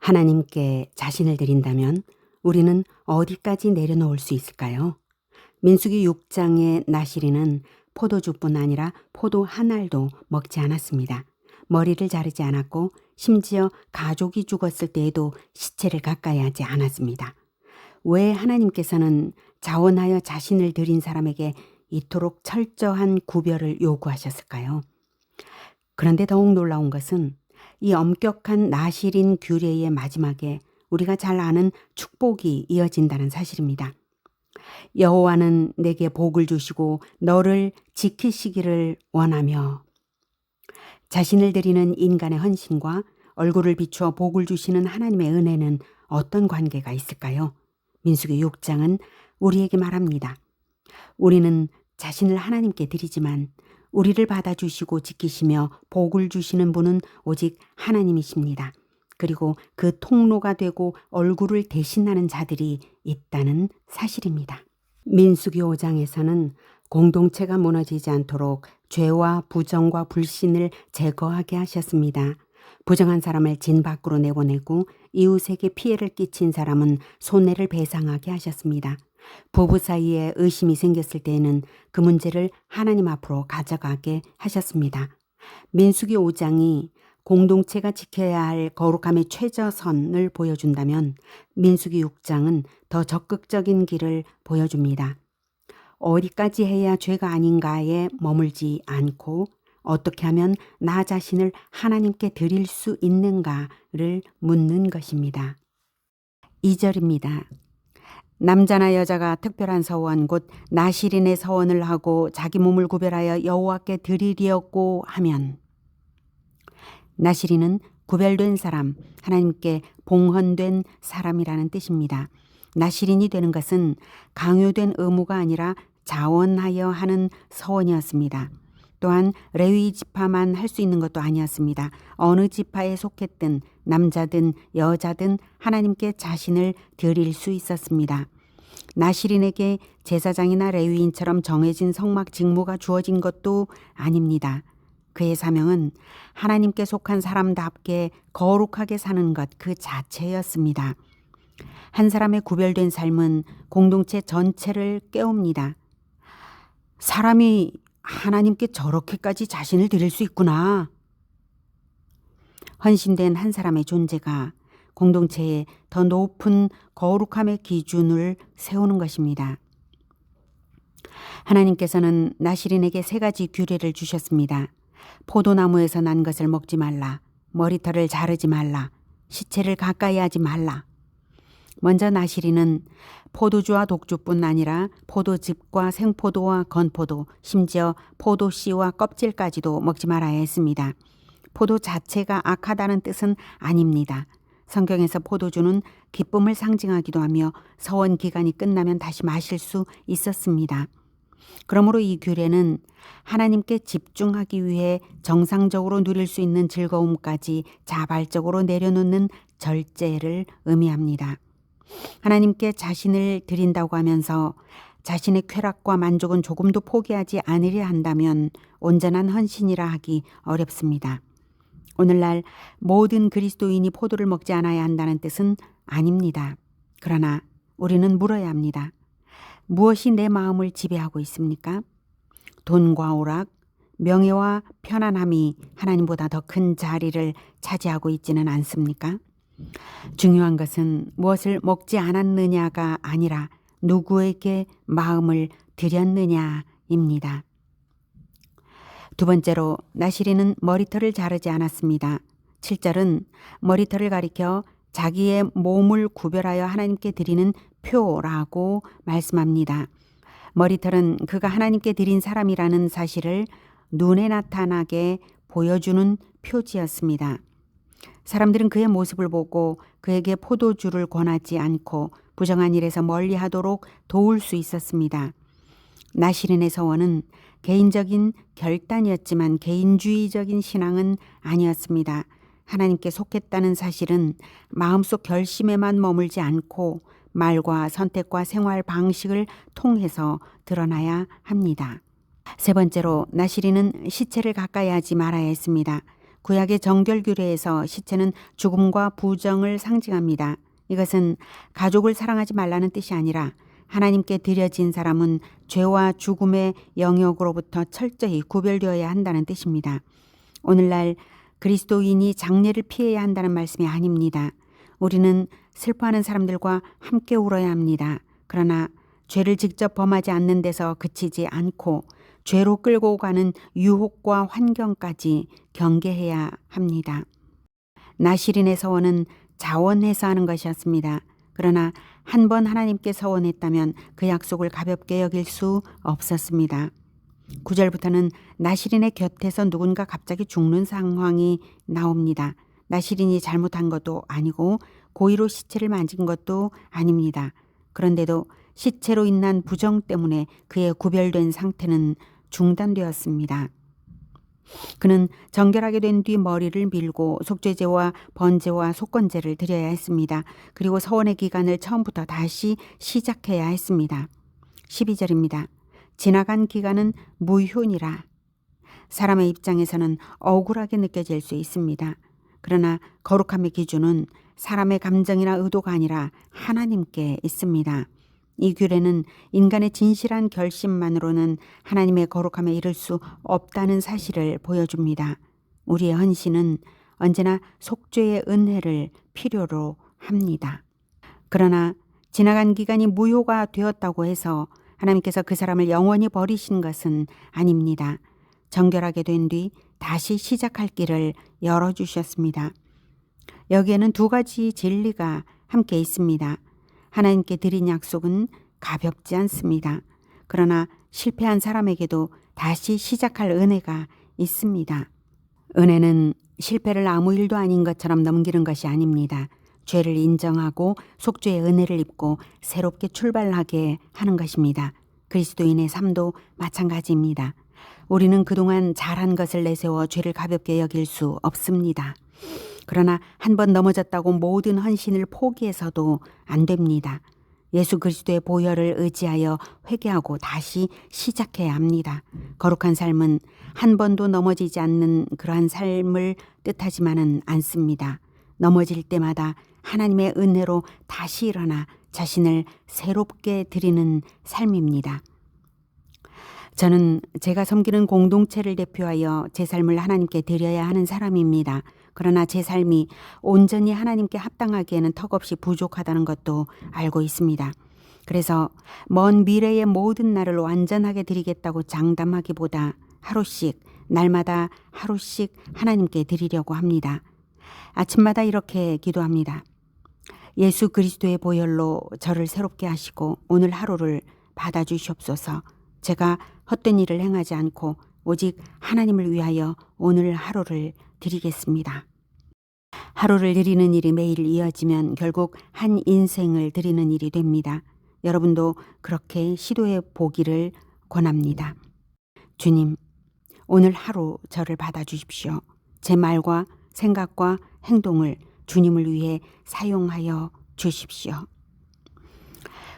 하나님께 자신을 드린다면 우리는 어디까지 내려놓을 수 있을까요? 민수기 6장의 나시린은 포도주뿐 아니라 포도 한 알도 먹지 않았습니다. 머리를 자르지 않았고 심지어 가족이 죽었을 때에도 시체를 가까이 하지 않았습니다. 왜 하나님께서는 자원하여 자신을 드린 사람에게 이토록 철저한 구별을 요구하셨을까요? 그런데 더욱 놀라운 것은 이 엄격한 나시린 규례의 마지막에 우리가 잘 아는 축복이 이어진다는 사실입니다. 여호와는 내게 복을 주시고 너를 지키시기를 원하며. 자신을 드리는 인간의 헌신과 얼굴을 비추어 복을 주시는 하나님의 은혜는 어떤 관계가 있을까요? 민수기 6장은 우리에게 말합니다. 우리는 자신을 하나님께 드리지만 우리를 받아주시고 지키시며 복을 주시는 분은 오직 하나님이십니다. 그리고 그 통로가 되고 얼굴을 대신하는 자들이 있다는 사실입니다. 민수기 5장에서는 공동체가 무너지지 않도록 죄와 부정과 불신을 제거하게 하셨습니다. 부정한 사람을 진 밖으로 내보내고 이웃에게 피해를 끼친 사람은 손해를 배상하게 하셨습니다. 부부 사이에 의심이 생겼을 때에는 그 문제를 하나님 앞으로 가져가게 하셨습니다. 민수기 5장이 공동체가 지켜야 할 거룩함의 최저선을 보여준다면 민수기 6장은 더 적극적인 길을 보여줍니다. 어디까지 해야 죄가 아닌가에 머물지 않고 어떻게 하면 나 자신을 하나님께 드릴 수 있는가를 묻는 것입니다. 2절입니다. 남자나 여자가 특별한 서원 곧 나시린의 서원을 하고 자기 몸을 구별하여 여호와께 드리려고 하면. 나시린은 구별된 사람, 하나님께 봉헌된 사람이라는 뜻입니다. 나시린이 되는 것은 강요된 의무가 아니라 자원하여 하는 서원이었습니다. 또한 레위 지파만 할 수 있는 것도 아니었습니다. 어느 지파에 속했든 남자든 여자든 하나님께 자신을 드릴 수 있었습니다. 나시린에게 제사장이나 레위인처럼 정해진 성막 직무가 주어진 것도 아닙니다. 그의 사명은 하나님께 속한 사람답게 거룩하게 사는 것 그 자체였습니다. 한 사람의 구별된 삶은 공동체 전체를 깨웁니다. 사람이 하나님께 저렇게까지 자신을 드릴 수 있구나. 헌신된 한 사람의 존재가 공동체에 더 높은 거룩함의 기준을 세우는 것입니다. 하나님께서는 나시린에게 3가지 규례를 주셨습니다. 포도나무에서 난 것을 먹지 말라. 머리털을 자르지 말라. 시체를 가까이 하지 말라. 먼저 나시린은 포도주와 독주뿐 아니라 포도즙과 생포도와 건포도, 심지어 포도씨와 껍질까지도 먹지 말아야 했습니다. 포도 자체가 악하다는 뜻은 아닙니다. 성경에서 포도주는 기쁨을 상징하기도 하며 서원 기간이 끝나면 다시 마실 수 있었습니다. 그러므로 이 규례는 하나님께 집중하기 위해 정상적으로 누릴 수 있는 즐거움까지 자발적으로 내려놓는 절제를 의미합니다. 하나님께 자신을 드린다고 하면서 자신의 쾌락과 만족은 조금도 포기하지 않으려 한다면 온전한 헌신이라 하기 어렵습니다. 오늘날 모든 그리스도인이 포도를 먹지 않아야 한다는 뜻은 아닙니다. 그러나 우리는 물어야 합니다. 무엇이 내 마음을 지배하고 있습니까? 돈과 오락, 명예와 편안함이 하나님보다 더 큰 자리를 차지하고 있지는 않습니까? 중요한 것은 무엇을 먹지 않았느냐가 아니라 누구에게 마음을 드렸느냐입니다. 2번째로 나시린은 머리털을 자르지 않았습니다. 7절은 머리털을 가리켜 자기의 몸을 구별하여 하나님께 드리는 표라고 말씀합니다. 머리털은 그가 하나님께 드린 사람이라는 사실을 눈에 나타나게 보여주는 표지였습니다. 사람들은 그의 모습을 보고 그에게 포도주를 권하지 않고 부정한 일에서 멀리하도록 도울 수 있었습니다. 나시린의 서원은 개인적인 결단이었지만 개인주의적인 신앙은 아니었습니다. 하나님께 속했다는 사실은 마음속 결심에만 머물지 않고 말과 선택과 생활 방식을 통해서 드러나야 합니다. 3번째로 나시린은 시체를 가까이 하지 말아야 했습니다. 구약의 정결규례에서 시체는 죽음과 부정을 상징합니다. 이것은 가족을 사랑하지 말라는 뜻이 아니라 하나님께 드려진 사람은 죄와 죽음의 영역으로부터 철저히 구별되어야 한다는 뜻입니다. 오늘날 그리스도인이 장례를 피해야 한다는 말씀이 아닙니다. 우리는 슬퍼하는 사람들과 함께 울어야 합니다. 그러나 죄를 직접 범하지 않는 데서 그치지 않고 죄로 끌고 가는 유혹과 환경까지 경계해야 합니다. 나시린의 서원은 자원해서 하는 것이었습니다. 그러나 한 번 하나님께 서원했다면 그 약속을 가볍게 여길 수 없었습니다. 9절부터는 나시린의 곁에서 누군가 갑자기 죽는 상황이 나옵니다. 나시린이 잘못한 것도 아니고 고의로 시체를 만진 것도 아닙니다. 그런데도 시체로 인한 부정 때문에 그의 구별된 상태는 중단되었습니다. 그는 정결하게 된 뒤 머리를 밀고 속죄제와 번제와 속건제를 드려야 했습니다. 그리고 서원의 기간을 처음부터 다시 시작해야 했습니다. 12절입니다. 지나간 기간은 무효니라. 사람의 입장에서는 억울하게 느껴질 수 있습니다. 그러나 거룩함의 기준은 사람의 감정이나 의도가 아니라 하나님께 있습니다. 이 규례는 인간의 진실한 결심만으로는 하나님의 거룩함에 이를 수 없다는 사실을 보여줍니다. 우리의 헌신은 언제나 속죄의 은혜를 필요로 합니다. 그러나 지나간 기간이 무효가 되었다고 해서 하나님께서 그 사람을 영원히 버리신 것은 아닙니다. 정결하게 된 뒤 다시 시작할 길을 열어주셨습니다. 여기에는 두 가지 진리가 함께 있습니다. 하나님께 드린 약속은 가볍지 않습니다. 그러나 실패한 사람에게도 다시 시작할 은혜가 있습니다. 은혜는 실패를 아무 일도 아닌 것처럼 넘기는 것이 아닙니다. 죄를 인정하고 속죄의 은혜를 입고 새롭게 출발하게 하는 것입니다. 그리스도인의 삶도 마찬가지입니다. 우리는 그동안 잘한 것을 내세워 죄를 가볍게 여길 수 없습니다. 그러나 한 번 넘어졌다고 모든 헌신을 포기해서도 안 됩니다. 예수 그리스도의 보혈을 의지하여 회개하고 다시 시작해야 합니다. 거룩한 삶은 한 번도 넘어지지 않는 그러한 삶을 뜻하지만은 않습니다. 넘어질 때마다 하나님의 은혜로 다시 일어나 자신을 새롭게 드리는 삶입니다. 저는 제가 섬기는 공동체를 대표하여 제 삶을 하나님께 드려야 하는 사람입니다. 그러나 제 삶이 온전히 하나님께 합당하기에는 턱없이 부족하다는 것도 알고 있습니다. 그래서 먼 미래의 모든 날을 완전하게 드리겠다고 장담하기보다 하루씩, 날마다 하루씩 하나님께 드리려고 합니다. 아침마다 이렇게 기도합니다. 예수 그리스도의 보혈로 저를 새롭게 하시고 오늘 하루를 받아주시옵소서. 제가 헛된 일을 행하지 않고 오직 하나님을 위하여 오늘 하루를 드리겠습니다. 하루를 드리는 일이 매일 이어지면 결국 한 인생을 드리는 일이 됩니다. 여러분도 그렇게 시도해 보기를 권합니다. 주님, 오늘 하루 저를 받아주십시오. 제 말과 생각과 행동을 주님을 위해 사용하여 주십시오.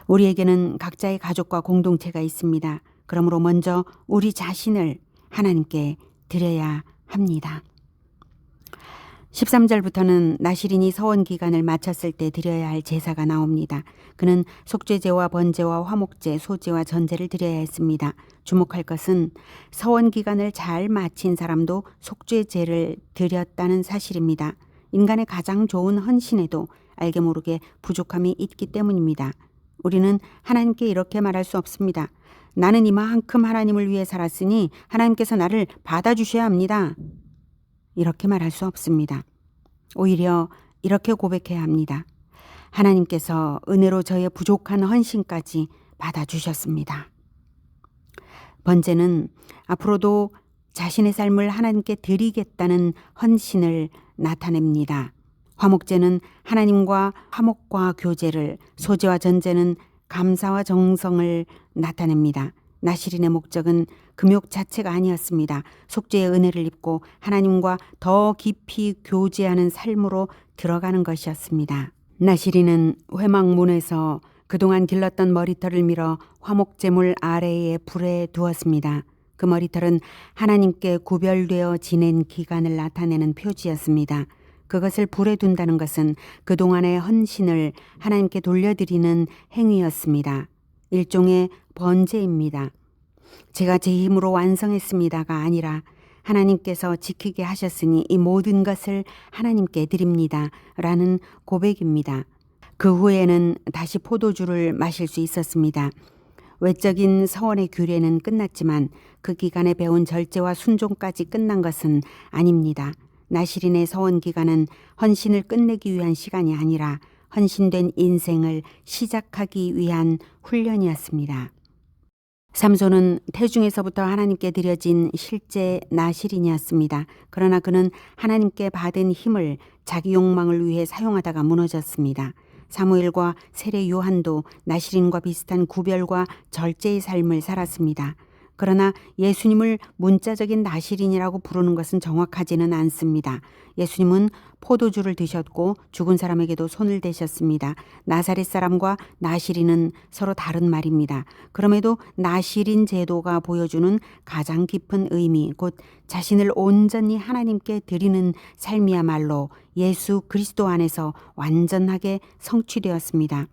우리에게는 각자의 가족과 공동체가 있습니다. 그러므로 먼저 우리 자신을 하나님께 드려야 합니다. 13절부터는 나시린이 서원 기간을 마쳤을 때 드려야 할 제사가 나옵니다. 그는 속죄제와 번제와 화목제, 소제와 전제를 드려야 했습니다. 주목할 것은 서원 기간을 잘 마친 사람도 속죄제를 드렸다는 사실입니다. 인간의 가장 좋은 헌신에도 알게 모르게 부족함이 있기 때문입니다. 우리는 하나님께 이렇게 말할 수 없습니다. 나는 이만큼 하나님을 위해 살았으니 하나님께서 나를 받아주셔야 합니다. 이렇게 말할 수 없습니다. 오히려 이렇게 고백해야 합니다. 하나님께서 은혜로 저의 부족한 헌신까지 받아주셨습니다. 번제는 앞으로도 자신의 삶을 하나님께 드리겠다는 헌신을 나타냅니다. 화목제는 하나님과 화목과 교제를, 소제와 전제는 감사와 정성을 나타냅니다. 나시린의 목적은 금욕 자체가 아니었습니다. 속죄의 은혜를 입고 하나님과 더 깊이 교제하는 삶으로 들어가는 것이었습니다. 나시린은 회막문에서 그동안 길렀던 머리털을 밀어 화목제물 아래에 불에 두었습니다. 그 머리털은 하나님께 구별되어 지낸 기간을 나타내는 표지였습니다. 그것을 불에 둔다는 것은 그동안의 헌신을 하나님께 돌려드리는 행위였습니다. 일종의 번제입니다. 제가 제 힘으로 완성했습니다가 아니라 하나님께서 지키게 하셨으니 이 모든 것을 하나님께 드립니다. 라는 고백입니다. 그 후에는 다시 포도주를 마실 수 있었습니다. 외적인 서원의 규례는 끝났지만 그 기간에 배운 절제와 순종까지 끝난 것은 아닙니다. 나실인의 서원 기간은 헌신을 끝내기 위한 시간이 아니라 헌신된 인생을 시작하기 위한 훈련이었습니다. 삼손은 태중에서부터 하나님께 드려진 실제 나실인이었습니다. 그러나 그는 하나님께 받은 힘을 자기 욕망을 위해 사용하다가 무너졌습니다. 사무엘과 세례 요한도 나실인과 비슷한 구별과 절제의 삶을 살았습니다. 그러나 예수님을 문자적인 나실인이라고 부르는 것은 정확하지는 않습니다. 예수님은 포도주를 드셨고 죽은 사람에게도 손을 대셨습니다. 나사렛 사람과 나실인은 서로 다른 말입니다. 그럼에도 나실인 제도가 보여주는 가장 깊은 의미, 곧 자신을 온전히 하나님께 드리는 삶이야말로 예수 그리스도 안에서 완전하게 성취되었습니다.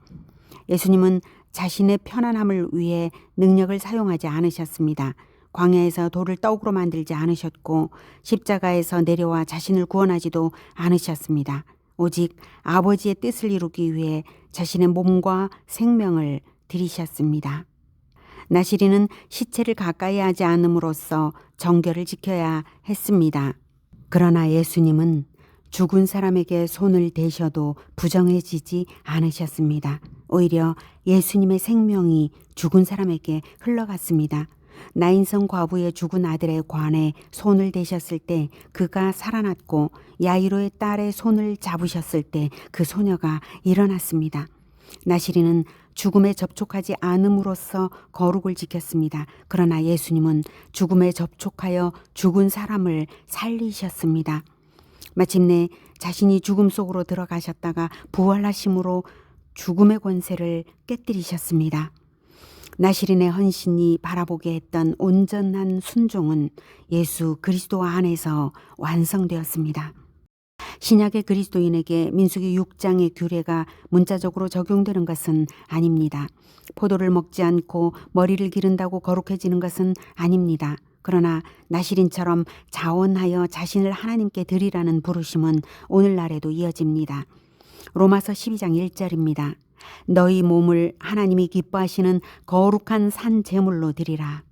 예수님은 자신의 편안함을 위해 능력을 사용하지 않으셨습니다. 광야에서 돌을 떡으로 만들지 않으셨고 십자가에서 내려와 자신을 구원하지도 않으셨습니다. 오직 아버지의 뜻을 이루기 위해 자신의 몸과 생명을 들이셨습니다. 나실인은 시체를 가까이 하지 않음으로써 정결을 지켜야 했습니다. 그러나 예수님은 죽은 사람에게 손을 대셔도 부정해지지 않으셨습니다. 오히려 예수님의 생명이 죽은 사람에게 흘러갔습니다. 나인성 과부의 죽은 아들의 관에 손을 대셨을 때 그가 살아났고 야이로의 딸의 손을 잡으셨을 때 그 소녀가 일어났습니다. 나실인은 죽음에 접촉하지 않음으로써 거룩을 지켰습니다. 그러나 예수님은 죽음에 접촉하여 죽은 사람을 살리셨습니다. 마침내 자신이 죽음 속으로 들어가셨다가 부활하심으로 죽음의 권세를 깨뜨리셨습니다. 나실인의 헌신이 바라보게 했던 온전한 순종은 예수 그리스도 안에서 완성되었습니다. 신약의 그리스도인에게 민수기 6장의 규례가 문자적으로 적용되는 것은 아닙니다. 포도를 먹지 않고 머리를 기른다고 거룩해지는 것은 아닙니다. 그러나 나실인처럼 자원하여 자신을 하나님께 드리라는 부르심은 오늘날에도 이어집니다. 로마서 12장 1절입니다. 너희 몸을 하나님이 기뻐하시는 거룩한 산 제물로 드리라.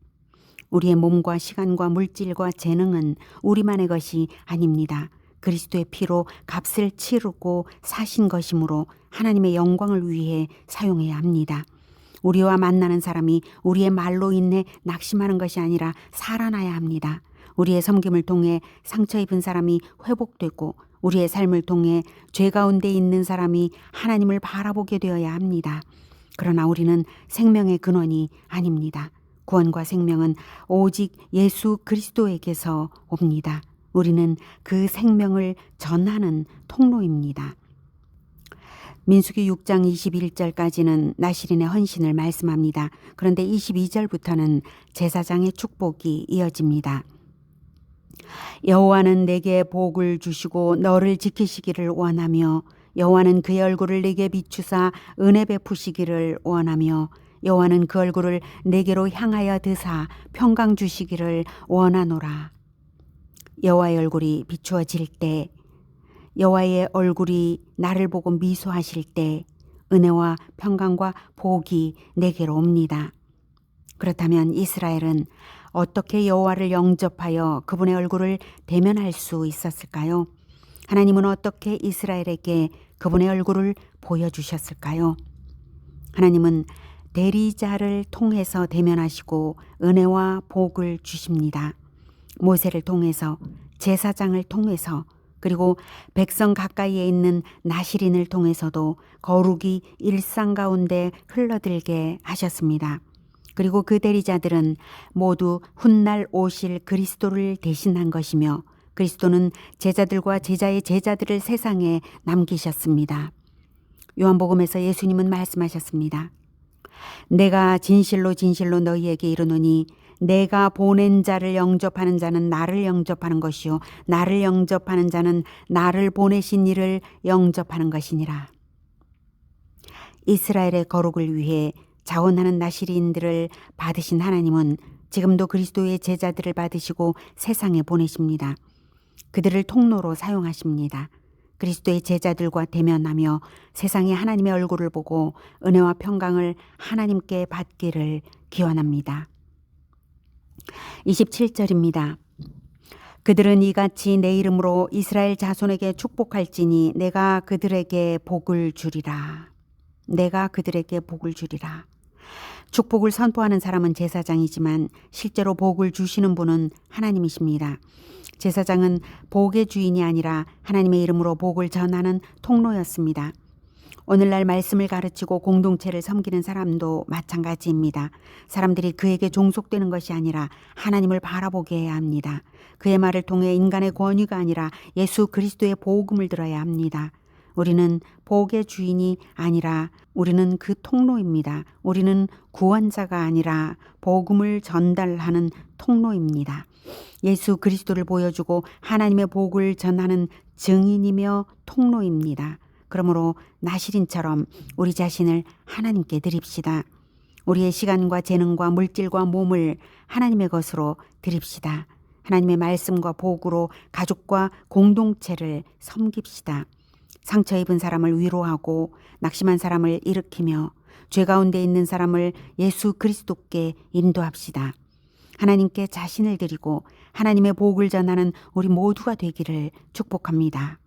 우리의 몸과 시간과 물질과 재능은 우리만의 것이 아닙니다. 그리스도의 피로 값을 치르고 사신 것이므로 하나님의 영광을 위해 사용해야 합니다. 우리와 만나는 사람이 우리의 말로 인해 낙심하는 것이 아니라 살아나야 합니다. 우리의 섬김을 통해 상처 입은 사람이 회복되고 우리의 삶을 통해 죄 가운데 있는 사람이 하나님을 바라보게 되어야 합니다. 그러나 우리는 생명의 근원이 아닙니다. 구원과 생명은 오직 예수 그리스도에게서 옵니다. 우리는 그 생명을 전하는 통로입니다. 민수기 6장 21절까지는 나실인의 헌신을 말씀합니다. 그런데 22절부터는 제사장의 축복이 이어집니다. 여호와는 내게 복을 주시고 너를 지키시기를 원하며 여호와는 그의 얼굴을 내게 비추사 은혜 베푸시기를 원하며 여호와는 그 얼굴을 내게로 향하여 드사 평강 주시기를 원하노라. 여호와의 얼굴이 비추어질 때, 여호와의 얼굴이 나를 보고 미소하실 때 은혜와 평강과 복이 내게로 옵니다. 그렇다면 이스라엘은 어떻게 여호와를 영접하여 그분의 얼굴을 대면할 수 있었을까요? 하나님은 어떻게 이스라엘에게 그분의 얼굴을 보여주셨을까요? 하나님은 대리자를 통해서 대면하시고 은혜와 복을 주십니다. 모세를 통해서, 제사장을 통해서, 그리고 백성 가까이에 있는 나실인을 통해서도 거룩이 일상 가운데 흘러들게 하셨습니다. 그리고 그 대리자들은 모두 훗날 오실 그리스도를 대신한 것이며 그리스도는 제자들과 제자의 제자들을 세상에 남기셨습니다. 요한복음에서 예수님은 말씀하셨습니다. 내가 진실로 진실로 너희에게 이르노니 내가 보낸 자를 영접하는 자는 나를 영접하는 것이요 나를 영접하는 자는 나를 보내신 이를 영접하는 것이니라. 이스라엘의 거룩을 위해 자원하는 나시린들을 받으신 하나님은 지금도 그리스도의 제자들을 받으시고 세상에 보내십니다. 그들을 통로로 사용하십니다. 그리스도의 제자들과 대면하며 세상에 하나님의 얼굴을 보고 은혜와 평강을 하나님께 받기를 기원합니다. 27절입니다. 그들은 이같이 내 이름으로 이스라엘 자손에게 축복할지니 내가 그들에게 복을 주리라. 내가 그들에게 복을 주리라. 축복을 선포하는 사람은 제사장이지만 실제로 복을 주시는 분은 하나님이십니다. 제사장은 복의 주인이 아니라 하나님의 이름으로 복을 전하는 통로였습니다. 오늘날 말씀을 가르치고 공동체를 섬기는 사람도 마찬가지입니다. 사람들이 그에게 종속되는 것이 아니라 하나님을 바라보게 해야 합니다. 그의 말을 통해 인간의 권위가 아니라 예수 그리스도의 복음을 들어야 합니다. 우리는 복의 주인이 아니라 우리는 그 통로입니다. 우리는 구원자가 아니라 복음을 전달하는 통로입니다. 예수 그리스도를 보여주고 하나님의 복을 전하는 증인이며 통로입니다. 그러므로 나시린처럼 우리 자신을 하나님께 드립시다. 우리의 시간과 재능과 물질과 몸을 하나님의 것으로 드립시다. 하나님의 말씀과 복으로 가족과 공동체를 섬깁시다. 상처 입은 사람을 위로하고 낙심한 사람을 일으키며 죄 가운데 있는 사람을 예수 그리스도께 인도합시다. 하나님께 자신을 드리고 하나님의 복을 전하는 우리 모두가 되기를 축복합니다.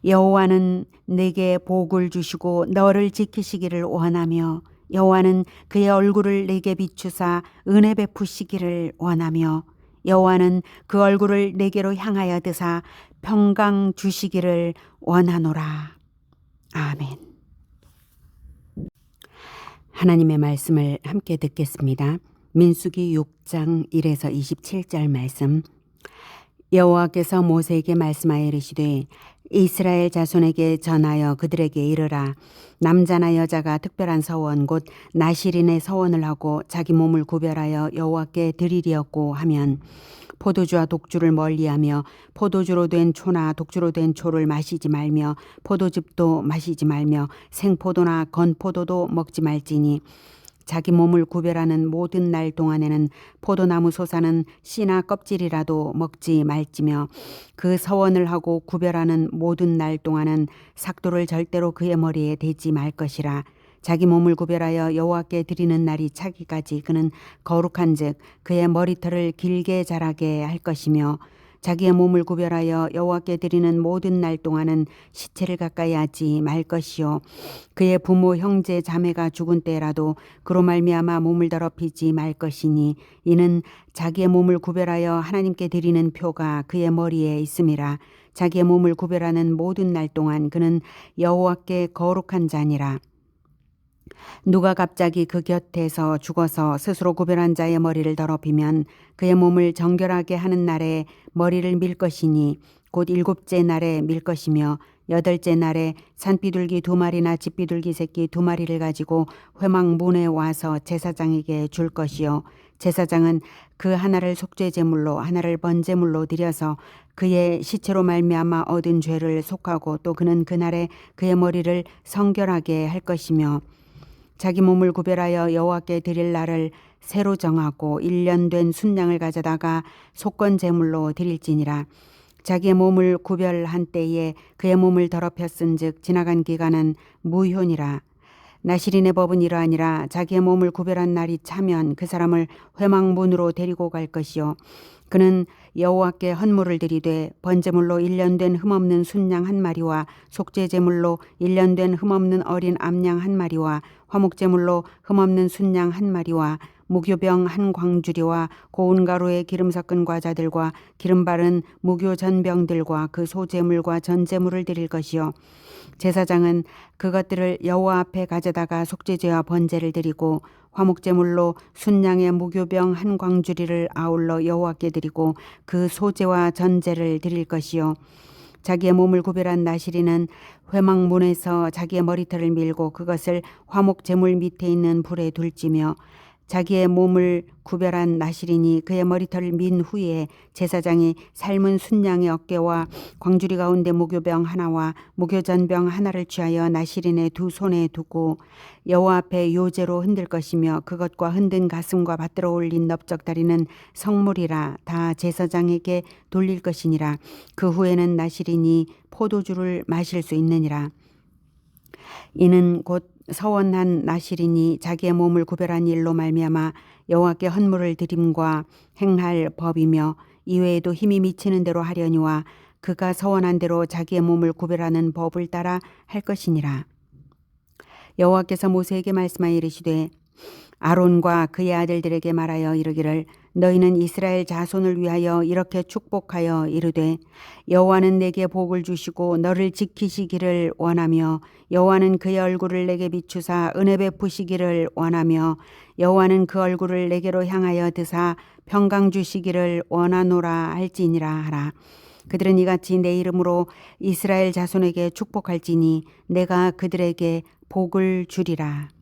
여호와는 내게 복을 주시고 너를 지키시기를 원하며 여호와는 그의 얼굴을 내게 비추사 은혜 베푸시기를 원하며 여호와는 그 얼굴을 내게로 향하여 드사 평강 주시기를 원하노라. 아멘. 하나님의 말씀을 함께 듣겠습니다. 민수기 6장 1에서 27절 말씀. 여호와께서 모세에게 말씀하여 이르시되 이스라엘 자손에게 전하여 그들에게 이르라. 남자나 여자가 특별한 서원 곧 나시린의 서원을 하고 자기 몸을 구별하여 여호와께 드리리었고 하면 포도주와 독주를 멀리하며 포도주로 된 초나 독주로 된 초를 마시지 말며 포도즙도 마시지 말며 생포도나 건포도도 먹지 말지니 자기 몸을 구별하는 모든 날 동안에는 포도나무 솟아는 씨나 껍질이라도 먹지 말지며 그 서원을 하고 구별하는 모든 날 동안은 삭도를 절대로 그의 머리에 대지 말 것이라. 자기 몸을 구별하여 여호와께 드리는 날이 차기까지 그는 거룩한즉 그의 머리털을 길게 자라게 할 것이며 자기의 몸을 구별하여 여호와께 드리는 모든 날 동안은 시체를 가까이 하지 말 것이요 그의 부모 형제 자매가 죽은 때라도 그로 말미암아 몸을 더럽히지 말 것이니 이는 자기의 몸을 구별하여 하나님께 드리는 표가 그의 머리에 있음이라. 자기의 몸을 구별하는 모든 날 동안 그는 여호와께 거룩한 자니라. 누가 갑자기 그 곁에서 죽어서 스스로 구별한 자의 머리를 더럽히면 그의 몸을 정결하게 하는 날에 머리를 밀 것이니 곧 7째 날에 밀 것이며 8째 날에 산비둘기 2마리나 집비둘기 새끼 2마리를 가지고 회막문에 와서 제사장에게 줄 것이요 제사장은 그 하나를 속죄제물로 하나를 번제물로 드려서 그의 시체로 말미암아 얻은 죄를 속하고 또 그는 그날에 그의 머리를 성결하게 할 것이며 자기 몸을 구별하여 여호와께 드릴 날을 새로 정하고 1년 된 순양을 가져다가 속건 제물로 드릴지니라. 자기의 몸을 구별한 때에 그의 몸을 더럽혔은즉 지나간 기간은 무효니라. 나시린의 법은 이러하니라. 자기의 몸을 구별한 날이 차면 그 사람을 회막문으로 데리고 갈 것이요 그는 여호와께 헌물을 드리되 번제물로 1년 된 흠없는 순양 1마리와 속죄제물로 1년 된 흠없는 어린 암양 1마리와 화목제물로 흠없는 순양 1마리와 무교병 1광주리와 고운 가루에 기름 섞은 과자들과 기름 바른 무교 전병들과 그 소제물과 전제물을 드릴 것이요 제사장은 그것들을 여호와 앞에 가져다가 속죄제와 번제를 드리고 화목제물로 순양의 무교병 1광주리를 아울러 여호와께 드리고 그 소제와 전제를 드릴 것이요 자기의 몸을 구별한 나시린은 회막문에서 자기의 머리털을 밀고 그것을 화목제물 밑에 있는 불에 둘지며 자기의 몸을 구별한 나실인이 그의 머리털을 민 후에 제사장이 삶은 순양의 어깨와 광주리 가운데 무교병 하나와 무교전병 하나를 취하여 나실인의 두 손에 두고 여호와 앞에 요제로 흔들 것이며 그것과 흔든 가슴과 받들어 올린 넓적다리는 성물이라 다 제사장에게 돌릴 것이니라. 그 후에는 나실인이 포도주를 마실 수 있느니라. 이는 곧 서원한 나실인이 자기의 몸을 구별한 일로 말미암아 여호와께 헌물을 드림과 행할 법이며 이외에도 힘이 미치는 대로 하려니와 그가 서원한 대로 자기의 몸을 구별하는 법을 따라 할 것이니라. 여호와께서 모세에게 말씀하여 이르시되 아론과 그의 아들들에게 말하여 이르기를 너희는 이스라엘 자손을 위하여 이렇게 축복하여 이르되 여호와는 내게 복을 주시고 너를 지키시기를 원하며 여호와는 그의 얼굴을 내게 비추사 은혜 베푸시기를 원하며 여호와는 그 얼굴을 내게로 향하여 드사 평강 주시기를 원하노라 할지니라 하라. 그들은 이같이 내 이름으로 이스라엘 자손에게 축복할지니 내가 그들에게 복을 주리라.